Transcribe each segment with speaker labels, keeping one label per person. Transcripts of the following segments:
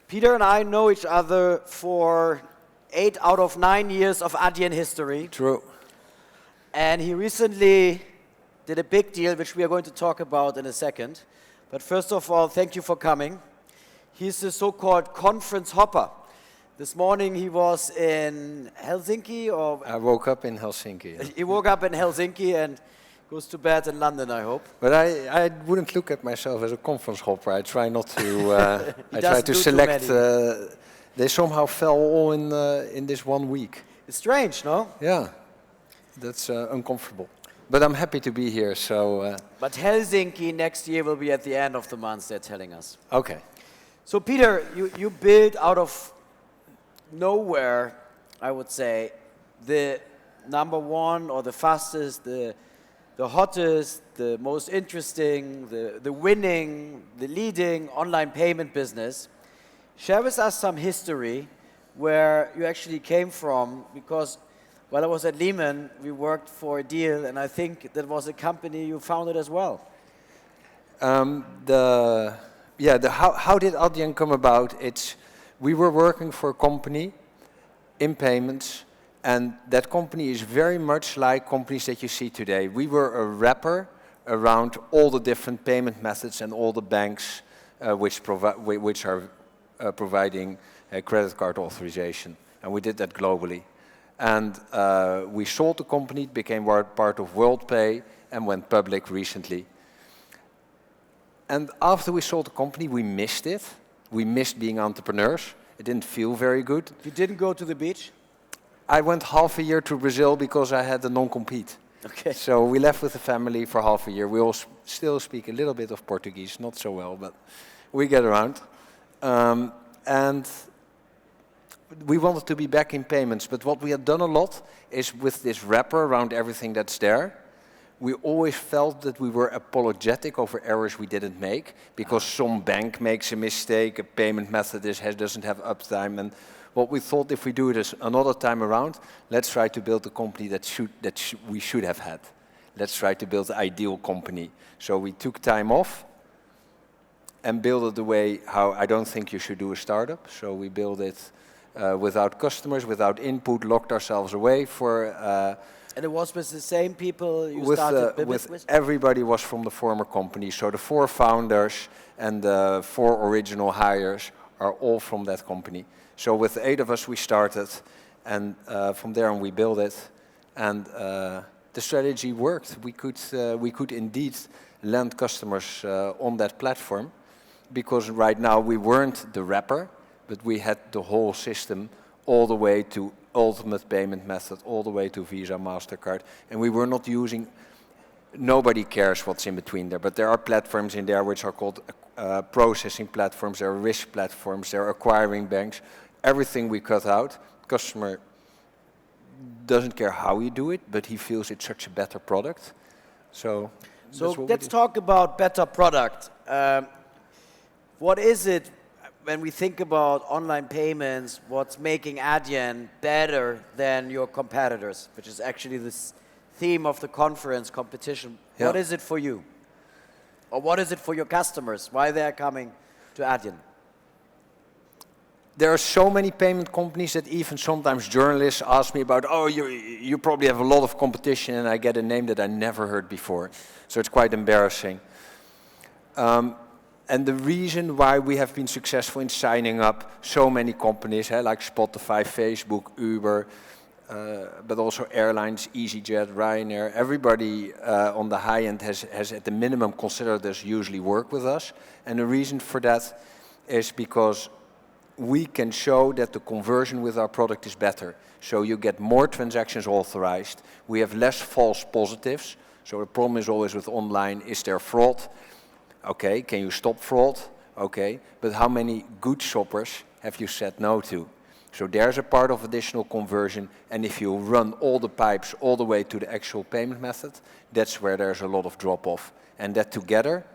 Speaker 1: Peter and I know each other for 8 out of 9 years of Adyen history.
Speaker 2: True.
Speaker 1: And he recently did a big deal, which we are going to talk about in a second. But first of all, thank you for coming. He's the so-called conference hopper. This morning he was in Helsinki, or
Speaker 2: I woke up in Helsinki. Yeah.
Speaker 1: he woke up in Helsinki and goes to bed in London, I hope.
Speaker 2: But I wouldn't look at myself as a conference hopper. I try not to. I try to select. They somehow fell all in this 1 week.
Speaker 1: It's strange, no?
Speaker 2: Yeah, that's uncomfortable. But I'm happy to be here. So.
Speaker 1: But Helsinki next year will be at the end of the month. They're telling us.
Speaker 2: Okay.
Speaker 1: So Peter, you built out of nowhere, I would say, the number one or the fastest, the hottest, the most interesting, the winning, the leading online payment business. Share with us some history where you actually came from, because while I was at Lehman, we worked for a deal, and I think that was a company you founded as well.
Speaker 2: How did Adyen come about? We were working for a company in payments, and that company is very much like companies that you see today. We were a wrapper around all the different payment methods and all the banks which are providing a credit card authorization, and we did that globally. And we sold the company, it became part of WorldPay, and went public recently. And after we sold the company, we missed it. We missed being entrepreneurs. It didn't feel very good.
Speaker 1: You didn't go to the beach?
Speaker 2: I went half a year to Brazil because I had a non-compete.
Speaker 1: Okay.
Speaker 2: So we left with the family for half a year. We all still speak a little bit of Portuguese, not so well, but we get around. And we wanted to be back in payments, but what we had done a lot is with this wrapper around everything that's there, we always felt that we were apologetic over errors we didn't make, because some bank makes a mistake, a payment method doesn't have uptime, and what we thought, if we do it another time around, let's try to build a company we should have had. Let's try to build the ideal company. So we took time off and built it the way how I don't think you should do a startup. So we built it without customers, without input, locked ourselves away for...
Speaker 1: And it was with the same people you started with?
Speaker 2: Everybody was from the former company. So the 4 founders and the 4 original hires are all from that company. So with the 8 of us we started, and from there on we built it. And the strategy worked. We could indeed land customers on that platform, because right now we weren't the wrapper, but we had the whole system all the way to ultimate payment method, all the way to Visa, MasterCard. And we were not using, nobody cares what's in between there, but there are platforms in there which are called processing platforms, there are risk platforms, there are acquiring banks. Everything we cut out. Customer doesn't care how you do it, but he feels it's such a better product. So
Speaker 1: let's talk about better product. What is it, when we think about online payments, what's making Adyen better than your competitors, which is actually the theme of the conference, competition? Yeah. What is it for you? Or what is it for your customers? Why they're coming to Adyen?
Speaker 2: There are so many payment companies that even sometimes journalists ask me about, oh, you probably have a lot of competition, and I get a name that I never heard before. So it's quite embarrassing. And the reason why we have been successful in signing up so many companies, like Spotify, Facebook, Uber, but also airlines, EasyJet, Ryanair, everybody on the high end has at the minimum considered us, usually work with us. And the reason for that is because we can show that the conversion with our product is better. So you get more transactions authorized. We have less false positives. So the problem is always with online, is there fraud? Okay, can you stop fraud? Okay, but how many good shoppers have you said no to? So there's a part of additional conversion, and if you run all the pipes all the way to the actual payment method, that's where there's a lot of drop-off. And that together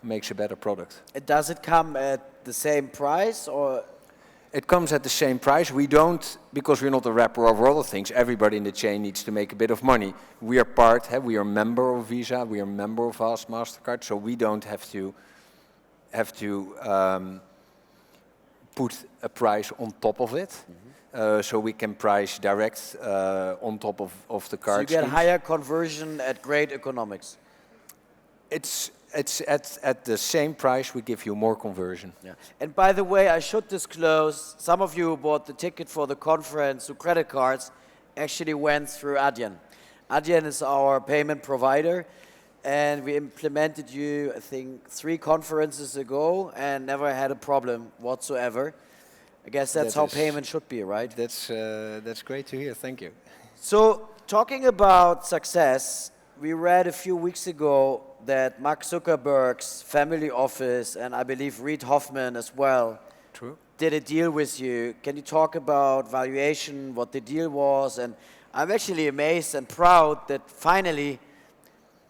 Speaker 2: makes a better product.
Speaker 1: Does it come at the same price, or?
Speaker 2: It comes at the same price. We don't, because we're not a wrapper over other things, everybody in the chain needs to make a bit of money. We are we are a member of Visa, we are a member of MasterCard, so we don't have to put a price on top of it. So we can price direct on top of the card
Speaker 1: So you get
Speaker 2: schemes.
Speaker 1: higher conversion at great economics.
Speaker 2: It's at the same price, we give you more conversion.
Speaker 1: Yeah. And by the way, I should disclose, some of you who bought the ticket for the conference through credit cards actually went through Adyen. Adyen is our payment provider, and we implemented you, I think, 3 conferences ago and never had a problem whatsoever. I guess that's how payment should be, right?
Speaker 2: That's great to hear, thank you.
Speaker 1: So, talking about success, we read a few weeks ago that Mark Zuckerberg's family office, and I believe Reid Hoffman as well,
Speaker 2: True.
Speaker 1: did a deal with you. Can you talk about valuation, what the deal was? And I'm actually amazed and proud that finally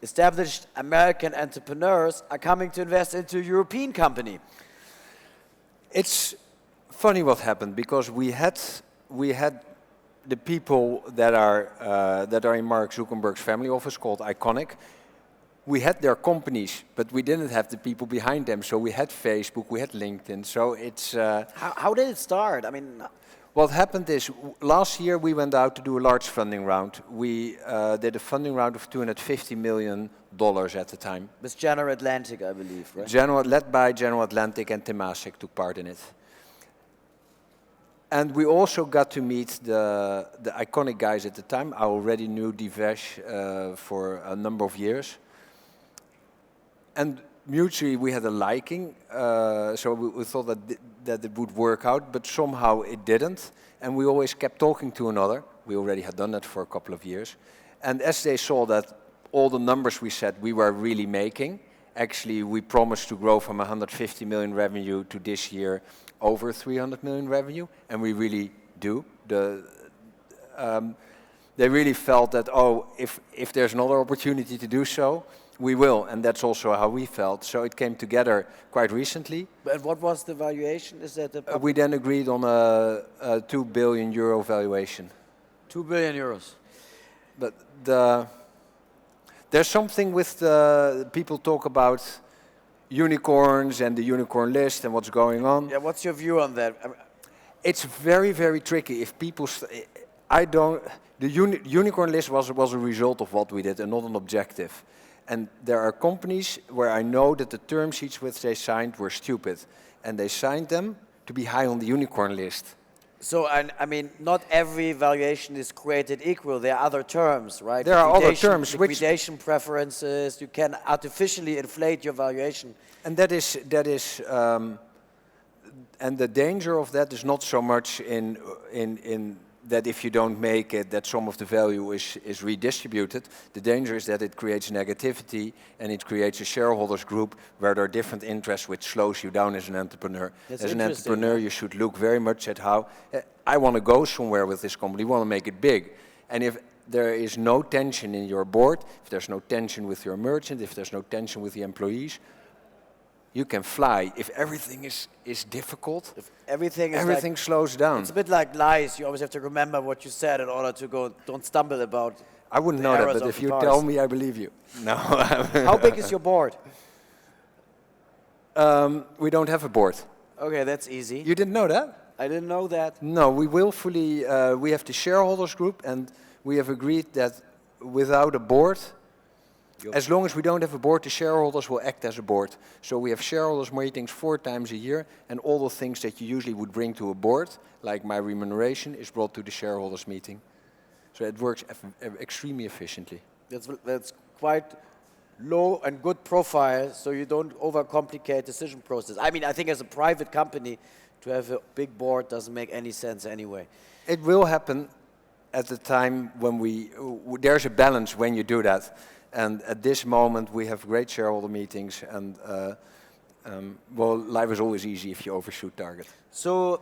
Speaker 1: established American entrepreneurs are coming to invest into a European company.
Speaker 2: It's funny what happened, because we had the people that are in Mark Zuckerberg's family office called Iconic. We had their companies, but we didn't have the people behind them. So we had Facebook, we had LinkedIn. So it's
Speaker 1: How did it start? I mean,
Speaker 2: what happened is last year we went out to do a large funding round. We did a funding round of $250 million at the time.
Speaker 1: with General Atlantic, I believe, right?
Speaker 2: Led by General Atlantic, and Temasek took part in it. And we also got to meet the Iconic guys at the time. I already knew Divesh for a number of years. And mutually we had a liking, so we thought that it would work out, but somehow it didn't. And we always kept talking to another. We already had done that for a couple of years. And as they saw that all the numbers we said we were really making, actually we promised to grow from 150 million revenue to this year over 300 million revenue, and we really do. They really felt that, oh, if there's another opportunity to do so, we will, and that's also how we felt. So it came together quite recently.
Speaker 1: But what was the valuation? Is that the
Speaker 2: We then agreed on a 2 billion euro valuation.
Speaker 1: 2 billion euros?
Speaker 2: But there's something with the people talk about unicorns and the unicorn list and what's going on.
Speaker 1: Yeah, what's your view on that?
Speaker 2: It's very, very tricky. If people, the unicorn list was a result of what we did and not an objective. And there are companies where I know that the term sheets which they signed were stupid, and they signed them to be high on the unicorn list.
Speaker 1: So, I mean, not every valuation is created equal. There are other terms, right?
Speaker 2: There are other terms.
Speaker 1: Liquidation preferences. You can artificially inflate your valuation.
Speaker 2: And that is, and the danger of that is not so much in that if you don't make it, that some of the value is redistributed. The danger is that it creates negativity, and it creates a shareholders group where there are different interests, which slows you down as an entrepreneur.
Speaker 1: That's
Speaker 2: as an entrepreneur, you should look very much at how I want to go somewhere with this company, want to make it big. And if there is no tension in your board, if there's no tension with your merchant, if there's no tension with the employees, you can fly. If everything is difficult,
Speaker 1: if everything
Speaker 2: like, slows down.
Speaker 1: It's a bit like lies. You always have to remember what you said in order to go. Don't stumble about.
Speaker 2: I wouldn't know that, but if you tell me, I believe you. No.
Speaker 1: How big is your board?
Speaker 2: We don't have a board.
Speaker 1: Okay, that's easy.
Speaker 2: You didn't know that?
Speaker 1: I didn't know that.
Speaker 2: No, we willfully. We have the shareholders group, and we have agreed that without a board. As long as we don't have a board, the shareholders will act as a board. So we have shareholders meetings 4 times a year, and all the things that you usually would bring to a board, like my remuneration, is brought to the shareholders meeting. So it works extremely efficiently.
Speaker 1: That's quite low and good profile, so you don't overcomplicate decision process. I mean, I think as a private company, to have a big board doesn't make any sense anyway.
Speaker 2: It will happen at the time when there's a balance when you do that. And at this moment, we have great shareholder meetings, and well, life is always easy if you overshoot target. So,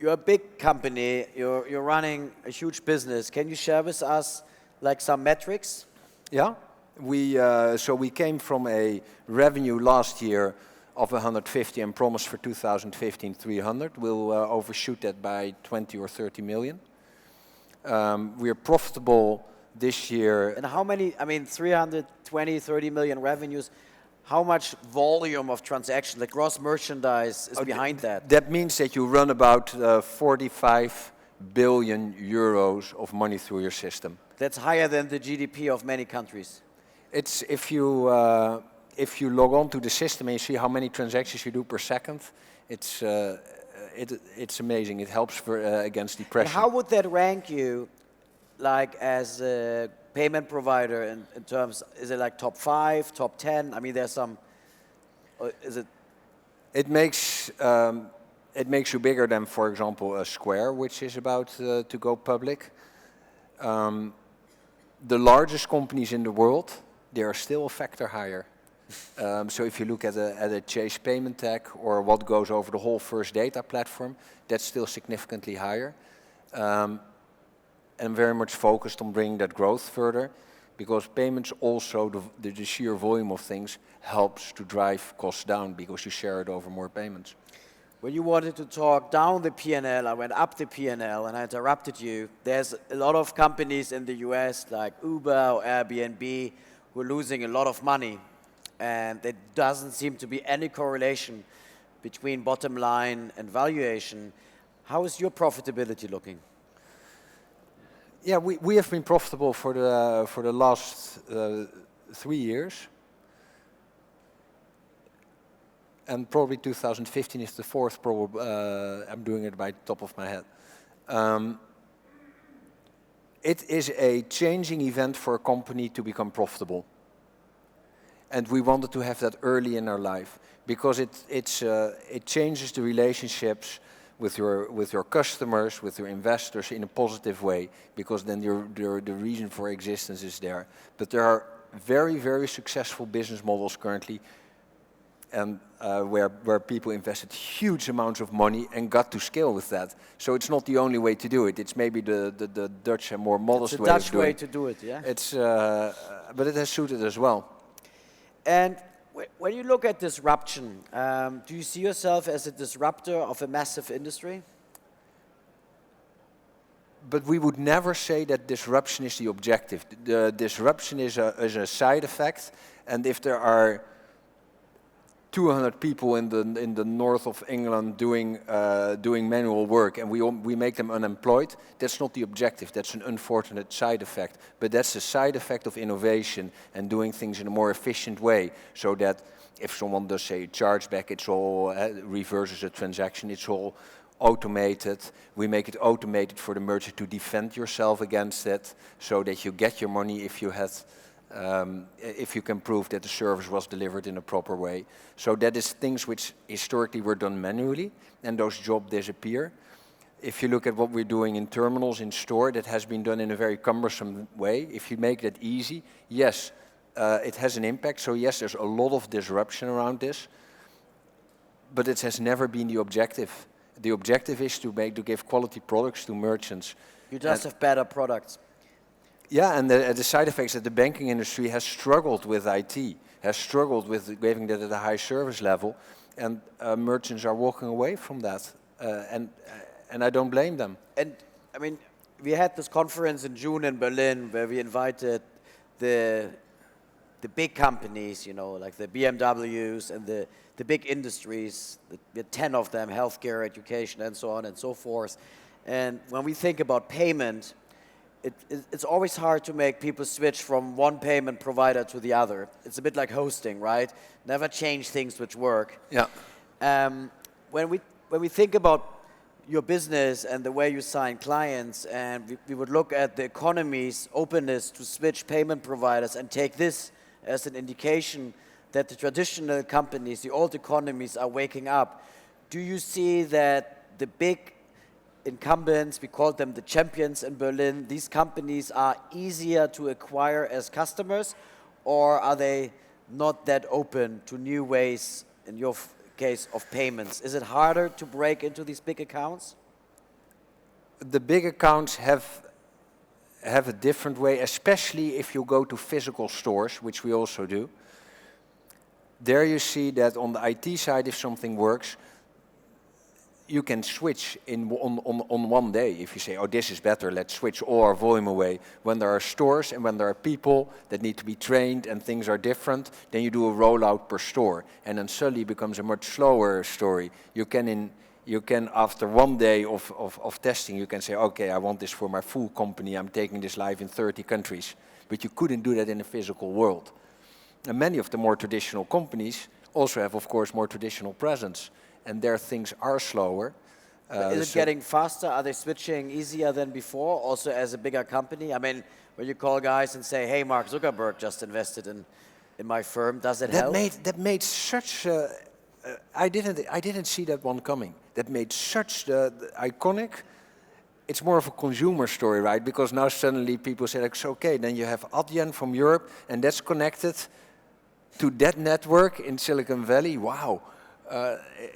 Speaker 1: you're a big company. You're running a huge business. Can you share with us, like, some metrics?
Speaker 2: Yeah, so we came from a revenue last year of 150 and promised for 2015 300. We'll overshoot that by 20 or 30 million. We are profitable this year.
Speaker 1: And how many, I mean, 320, 30 million revenues, how much volume of transaction, the gross merchandise is behind that?
Speaker 2: That means that you run about 45 billion euros of money through your system.
Speaker 1: That's higher than the GDP of many countries.
Speaker 2: It's if you log on to the system and you see how many transactions you do per second, it's amazing. It helps for against
Speaker 1: And
Speaker 2: depression.
Speaker 1: how would that rank you, like as a payment provider in terms? Is it like top 5, top 10? I mean, there's some. Is it?
Speaker 2: It makes you bigger than, for example, a Square, which is about to go public. The largest companies in the world, they are still a factor higher. So if you look at a Chase payment tech or what goes over the whole First Data platform, that's still significantly higher. And very much focused on bringing that growth further, because payments also, the sheer volume of things helps to drive costs down because you share it over more payments.
Speaker 1: When you wanted to talk down the P&L, I went up the P&L and I interrupted you. There's a lot of companies in the US like Uber or Airbnb who are losing a lot of money. And there doesn't seem to be any correlation between bottom line and valuation. How is your profitability looking?
Speaker 2: Yeah, we have been profitable for the last 3 years. And probably 2015 is the fourth, probably. I'm doing it by the top of my head. It is a changing event for a company to become profitable. And we wanted to have that early in our life because it changes the relationships with your customers, with your investors in a positive way, because then the reason for existence is there. But there are very, very successful business models currently, and where people invested huge amounts of money and got to scale with that. So it's not the only way to do it. It's maybe the Dutch and more modest way of doing it.
Speaker 1: It's a Dutch way to do it, yeah?
Speaker 2: It's, but it has suited as well.
Speaker 1: And when you look at disruption, do you see yourself as a disruptor of a massive industry?
Speaker 2: But we would never say that disruption is the objective. The disruption is a side effect, and if there are 200 people in the north of England doing manual work, and we make them unemployed, that's not the objective. That's an unfortunate side effect. But that's a side effect of innovation and doing things in a more efficient way, so that if someone does say chargeback, it's all reverses a transaction. It's all automated. We make it automated for the merchant to defend yourself against it, so that you get your money if you can prove that the service was delivered in a proper way. So that is things which historically were done manually, and those jobs disappear. If you look at what we're doing in terminals, in store, that has been done in a very cumbersome way. If you make that easy, yes, it has an impact. So yes, there's a lot of disruption around this, but it has never been the objective. The objective is to give quality products to merchants.
Speaker 1: You just have better products.
Speaker 2: Yeah, and the side effects that the banking industry has struggled with IT, has struggled with giving that at a high service level, and merchants are walking away from that, and I don't blame them.
Speaker 1: And I mean, we had this conference in June in Berlin where we invited the big companies, you know, like the BMWs and the big industries. We had 10 of them, healthcare, education, and so on and so forth. And when we think about payment, it's always hard to make people switch from one payment provider to the other. It's a bit like hosting, right? Never change things which work.
Speaker 2: Yeah.
Speaker 1: When we think about your business and the way you sign clients, and we would look at the economy's openness to switch payment providers and take this as an indication that the traditional companies, the old economies, are waking up. Do you see that the big incumbents, we call them the champions in Berlin, these companies are easier to acquire as customers, or are they not that open to new ways, in your case, of payments? Is it harder to break into these big accounts?
Speaker 2: The big accounts have a different way, especially if you go to physical stores, which we also do. There you see that on the IT side, if something works, you can switch on one day. If you say, oh, this is better, let's switch all our volume away. When there are stores and when there are people that need to be trained and things are different, then you do a rollout per store. And then suddenly it becomes a much slower story. You can after one day of testing, you can say, okay, I want this for my full company. I'm taking this live in 30 countries. But you couldn't do that in a physical world. And many of the more traditional companies also have, of course, more traditional presence. And their things are slower.
Speaker 1: Is it getting faster? Are they switching easier than before, also as a bigger company? I mean, when you call guys and say, hey, Mark Zuckerberg just invested in my firm, does it help?
Speaker 2: That made such... I didn't see that one coming. That made such the iconic... It's more of a consumer story, right? Because now suddenly people say, like, okay, then you have Adyen from Europe, and that's connected to that network in Silicon Valley. Wow.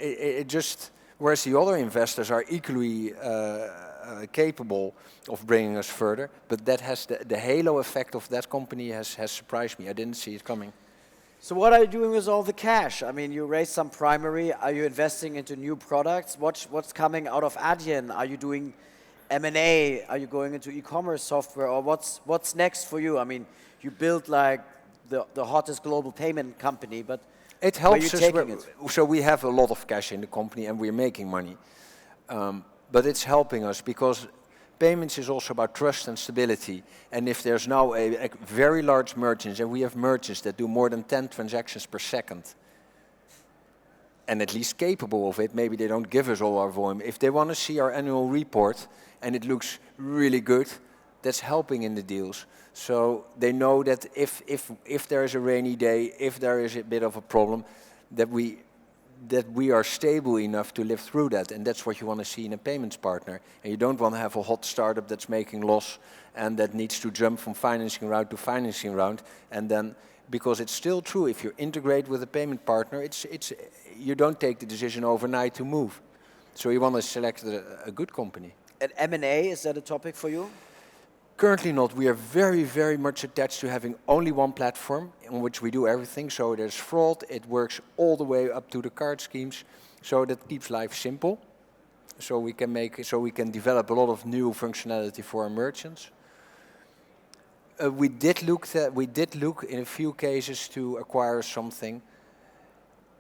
Speaker 2: It just, whereas the other investors are equally capable of bringing us further, but that has the halo effect of that company has surprised me. I didn't see it coming.
Speaker 1: So what are you doing with all the cash? I mean, you raised some primary. Are you investing into new products? What's coming out of Adyen? Are you doing M&A? Are you going into e-commerce software? Or what's next for you? I mean, you built like the hottest global payment company, but
Speaker 2: it helps us. So we have a lot of cash in the company and we're making money. But it's helping us because payments is also about trust and stability. And if there's now a very large merchants, and we have merchants that do more than 10 transactions per second, and at least capable of it, maybe they don't give us all our volume. If they want to see our annual report and it looks really good, that's helping in the deals. So they know that if there is a rainy day, if there is a bit of a problem, that we are stable enough to live through that. And that's what you want to see in a payments partner. And you don't want to have a hot startup that's making loss and that needs to jump from financing round to financing round. And then, because it's still true, if you integrate with a payment partner, you don't take the decision overnight to move. So you want to select a good company.
Speaker 1: And M&A, is that a topic for you?
Speaker 2: Currently not. We are very, very much attached to having only one platform on which we do everything. So there's fraud. It works all the way up to the card schemes. So that keeps life simple. So we can develop a lot of new functionality for our merchants. We did look in a few cases to acquire something,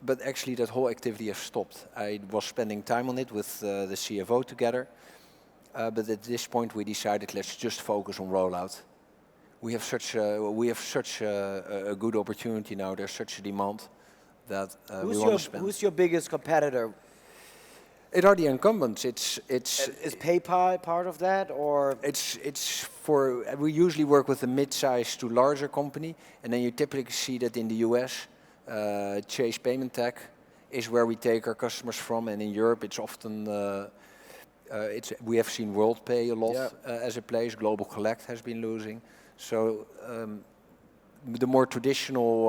Speaker 2: but actually that whole activity has stopped. I was spending time on it with the CFO together. But at this point, we decided let's just focus on rollout. We have such a good opportunity now. There's such a demand that we want to spend.
Speaker 1: Who's your biggest competitor?
Speaker 2: It are the incumbents. Is
Speaker 1: PayPal part of that, or?
Speaker 2: We usually work with a mid-sized to larger company, and then you typically see that in the US, Chase Payment Tech is where we take our customers from, and in Europe it's often. We have seen WorldPay a lot as a place. Global Collect has been losing. So the more traditional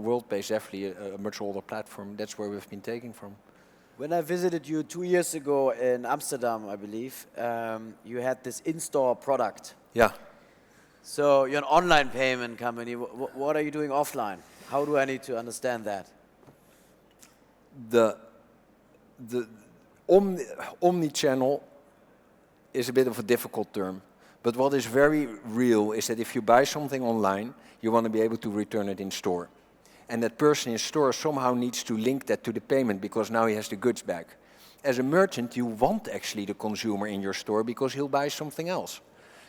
Speaker 2: WorldPay is definitely a much older platform. That's where we've been taking from.
Speaker 1: When I visited you 2 years ago in Amsterdam, I believe, you had this in-store product.
Speaker 2: Yeah.
Speaker 1: So you're an online payment company. What are you doing offline? How do I need to understand that?
Speaker 2: The Omnichannel is a bit of a difficult term, but what is very real is that if you buy something online, you want to be able to return it in store. And that person in store somehow needs to link that to the payment because now he has the goods back. As a merchant, you want actually the consumer in your store because he'll buy something else.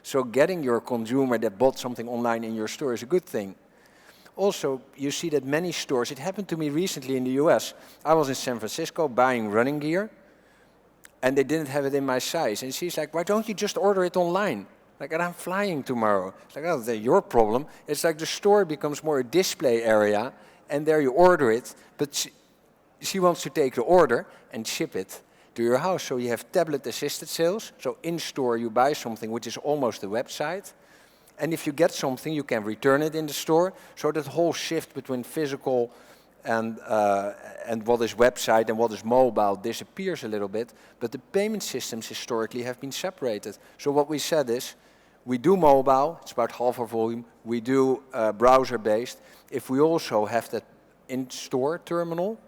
Speaker 2: So getting your consumer that bought something online in your store is a good thing. Also, you see that many stores, it happened to me recently in the US. I was in San Francisco buying running gear, and they didn't have it in my size. And she's like, why don't you just order it online? Like, and I'm flying tomorrow. It's like, oh, that's your problem. It's like the store becomes more a display area, and there you order it, but she wants to take the order and ship it to your house. So you have tablet-assisted sales. So in store you buy something which is almost a website. And if you get something, you can return it in the store. So that whole shift between physical and what is website and what is mobile disappears a little bit. But the payment systems historically have been separated. So what we said is, we do mobile, it's about half our volume. We do browser-based. If we also have that in-store terminal,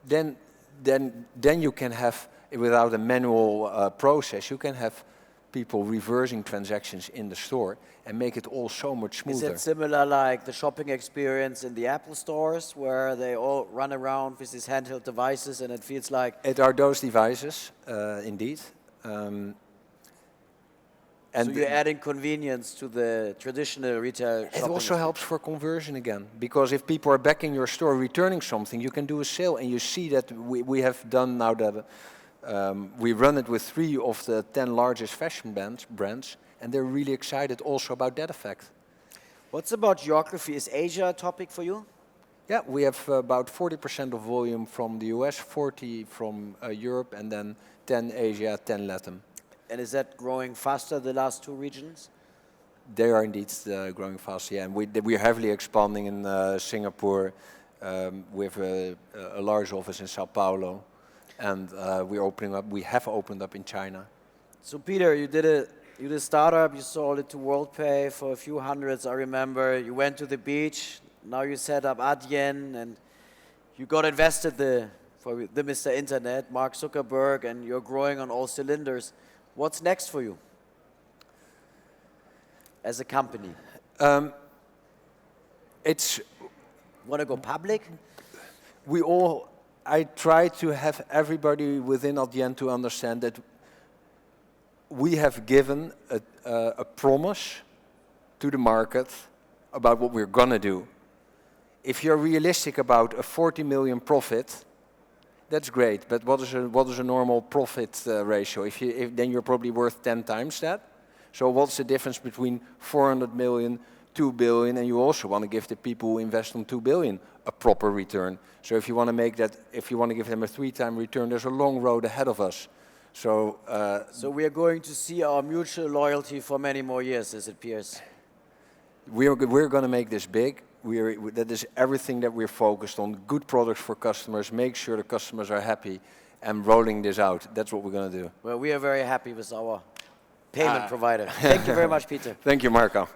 Speaker 2: then then you can have, without a manual process, you can have people reversing transactions in the store and make it all so much smoother.
Speaker 1: Is it similar like the shopping experience in the Apple stores where they all run around with these handheld devices and it feels like...
Speaker 2: It are those devices, indeed.
Speaker 1: So you're adding convenience to the traditional retail shopping.
Speaker 2: It also helps for conversion again, because if people are back in your store returning something, you can do a sale, and you see that we have done now that we run it with 3 of the 10 largest fashion brands, and they're really excited also about that effect.
Speaker 1: What's about geography? Is Asia a topic for you?
Speaker 2: Yeah, we have about 40% of volume from the US, 40 from Europe, and then 10 Asia, 10 Latin.
Speaker 1: And is that growing faster, the last 2 regions?
Speaker 2: They are indeed growing fast, yeah. And we're heavily expanding in Singapore. We have a large office in Sao Paulo. And we have opened up in China.
Speaker 1: So Pieter, you did a startup, you sold it to WorldPay for a few hundreds, I remember. You went to the beach, now you set up Adyen, and you got invested for the Mr. Internet, Mark Zuckerberg, and you're growing on all cylinders. What's next for you as a company? Want to go public?
Speaker 2: I try to have everybody within Adyen to understand that we have given a promise to the market about what we're going to do. If you're realistic about a 40 million profit, that's great, but what is a normal profit ratio? Then you're probably worth 10 times that. So what's the difference between 400 million, 2 billion, and you also want to give the people who invest on 2 billion a proper return. So if you want to make that, if you want to give them a 3-time return, there's a long road ahead of us. So
Speaker 1: we are going to see our mutual loyalty for many more years, as it appears.
Speaker 2: We're going to make this big. That is everything that we're focused on. Good products for customers, make sure the customers are happy, and rolling this out. That's what we're going to do.
Speaker 1: Well, we are very happy with our payment provider. Thank you very much, Pieter.
Speaker 2: Thank you, Marco.